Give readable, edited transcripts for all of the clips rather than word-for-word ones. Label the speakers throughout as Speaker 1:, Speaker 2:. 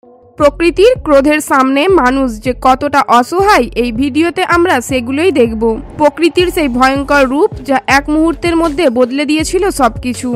Speaker 1: প্রকৃতির ক্রোধের সামনে মানুষ যে কতটা অসহায় এই ভিডিওতে আমরা সেগুলোই দেখব। প্রকৃতির সেই ভয়ঙ্কর রূপ যা এক মুহূর্তের মধ্যে বদলে দিয়েছিল সবকিছু।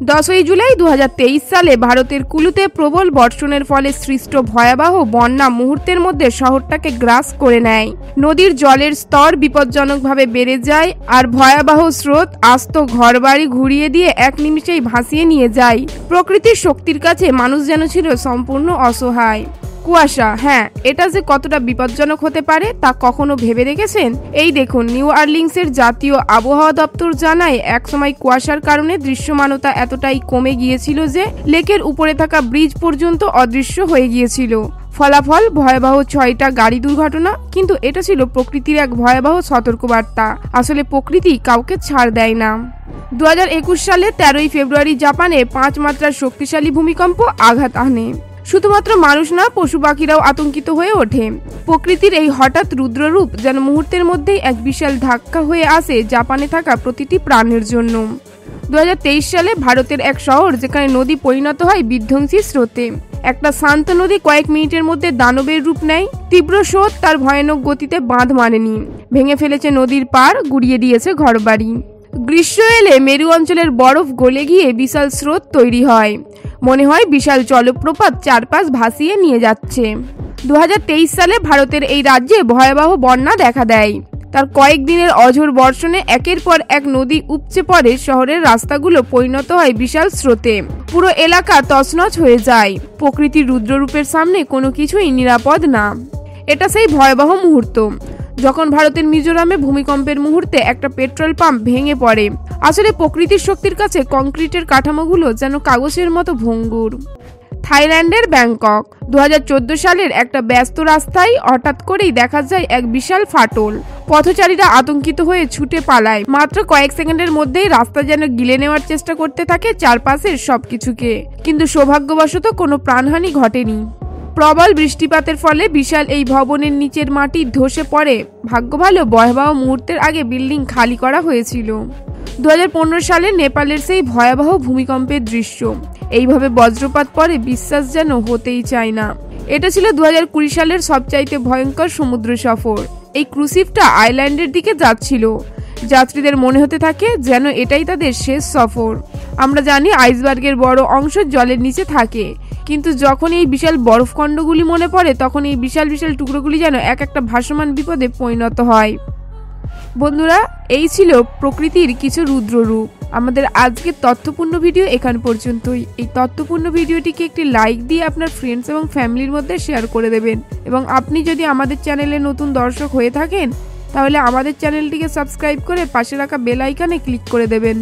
Speaker 1: 10ই জুলাই 2023 সালে ভারতের কুলুতে প্রবল বর্ষণের ফলে সৃষ্ট ভয়াবহ বন্যা মুহূর্তের মধ্যে শহরটাকে গ্রাস করে নেয়। নদীর জলের স্তর বিপজ্জনকভাবে বেড়ে যায় আর ভয়াবহ স্রোত আস্ত ঘরবাড়ি ঘুরিয়ে দিয়ে এক নিমিষেই ভাসিয়ে নিয়ে যায়। প্রকৃতির শক্তির কাছে মানুষ যেন ছিল সম্পূর্ণ অসহায়। কুয়াশা, হ্যাঁ, এটা যে কতটা বিপজ্জনক হতে পারে তা কখনো ভেবে দেখেছেন? এই দেখুন, নিউ অরলিন্সের জাতীয় আবহাওয়া দপ্তর জানায় একসময় কুয়াশার কারণে দৃশ্যমানতা এতটাই কমে গিয়েছিল যে লেকের উপরে থাকা ব্রিজ পর্যন্ত অদৃশ্য হয়ে গিয়েছিল। ফলাফল ভয়াবহ 6টা গাড়ি দুর্ঘটনা। কিন্তু এটা ছিল প্রকৃতির এক ভয়াবহ সতর্কবার্তা। আসলে প্রকৃতি কাউকে ছাড় দেয় না। 2021 সালে 13ই ফেব্রুয়ারি জাপানে 5 মাত্রার শক্তিশালী ভূমিকম্প আঘাত আনে। শুধুমাত্র মানুষ না, পশু পাখিরাও আতঙ্কিত হয়ে ওঠে। প্রকৃতির এই হঠাৎ রুদ্ররূপ যেন মুহূর্তের মধ্যেই এক বিশাল ধাক্কা হয়ে আসে জাপানে থাকা প্রতিটি প্রাণের জন্য। 2023 সালে ভারতের এক শহর যেখানে নদী পরিণত হয় বিধ্বংসী স্রোতে। একটা শান্ত নদী কয়েক মিনিটের মধ্যে দানবের রূপ নেয়। তীব্র স্রোত তার ভয়ানক গতিতে বাঁধ মানেনি, ভেঙে ফেলেছে নদীর পাড়, গুড়িয়ে দিয়েছে ঘরবাড়ি। গ্রীষ্ম এলে মেরু অঞ্চলের বরফ গলে গিয়ে বিশাল স্রোত তৈরি হয়। মনে হয় বিশাল জলপ্রপাত চারপাশ ভাসিয়ে নিয়ে যাচ্ছে। 2023 সালে ভারতের এই রাজ্যে ভয়াবহ বন্যা দেখা দেয়। তার কয়েকদিনের অঝোর বর্ষণে একের পর এক নদী উপচে পড়ে, শহরের রাস্তাগুলো পরিণত হয় বিশাল স্রোতে। পুরো এলাকা তছনছ হয়ে যায়। প্রকৃতির রুদ্ররূপের সামনে কোনো কিছুই নিরাপদ না। এটা সেই ভয়াবহ মুহূর্ত যখন ভারতের মিজোরামে ভূমিকম্পের মুহূর্তে একটা পেট্রোল পাম্প ভেঙে পড়ে। আসলে প্রকৃতির শক্তির কাছে কংক্রিটের কাঠামোগুলো যেন কাগজের মতো ভঙ্গুর। থাইল্যান্ডের ব্যাংকক 2014 সালের একটা ব্যস্ত রাস্তায় হঠাৎ করেই দেখা যায় এক বিশাল ফাটল। পথচারীরা আতঙ্কিত হয়ে ছুটে পালায়। মাত্র কয়েক সেকেন্ডের মধ্যেই রাস্তা যেন গিলে নেওয়ার চেষ্টা করতে থাকে চারপাশের সবকিছুকে। কিন্তু সৌভাগ্যবশত কোনো প্রাণহানি ঘটেনি। প্রবল বৃষ্টিপাতের ফলে বিশাল এই ভবনের নিচের মাটি ধসে পড়ে। ভাগ্য ভালো ভয়াবহ মুহূর্তের আগে বিল্ডিং খালি করা হয়েছিল। 2015 সালে নেপালের সেই ভয়াবহ ভূমিকম্পের দৃশ্য। এইভাবে বজ্রপাত পড়ে বিশ্বাস যেন হতেই চায় না। এটা ছিল 2020 সালের সবচাইতে ভয়ঙ্কর সমুদ্র সফর। এই ক্রুজিভটা আইল্যান্ডের দিকে যাচ্ছিল। যাত্রীদের মনে হতে থাকে যেন এটাই তাদের শেষ সফর। আমরা জানি আইসবার্গের বড় অংশ জলের নিচে থাকে, কিন্তু যখন এই বিশাল বরফখণ্ডগুলি মনে পড়ে তখন এই বিশাল বিশাল টুকরোগুলি যেন এক একটা ভাসমান বিপদে পরিণত হয়। বন্ধুরা, এই ছিল প্রকৃতির কিছু রুদ্র রূপ। আমাদের আজকের তথ্যপূর্ণ ভিডিও এখান পর্যন্তই। এই তথ্যপূর্ণ ভিডিওটিকে একটি লাইক দিয়ে আপনার ফ্রেন্ডস এবং ফ্যামিলির মধ্যে শেয়ার করে দেবেন। এবং আপনি যদি আমাদের চ্যানেলে নতুন দর্শক হয়ে থাকেন তাহলে আমাদের চ্যানেলটিকে সাবস্ক্রাইব করে পাশে রাখা বেল আইকনে ক্লিক করে দেবেন।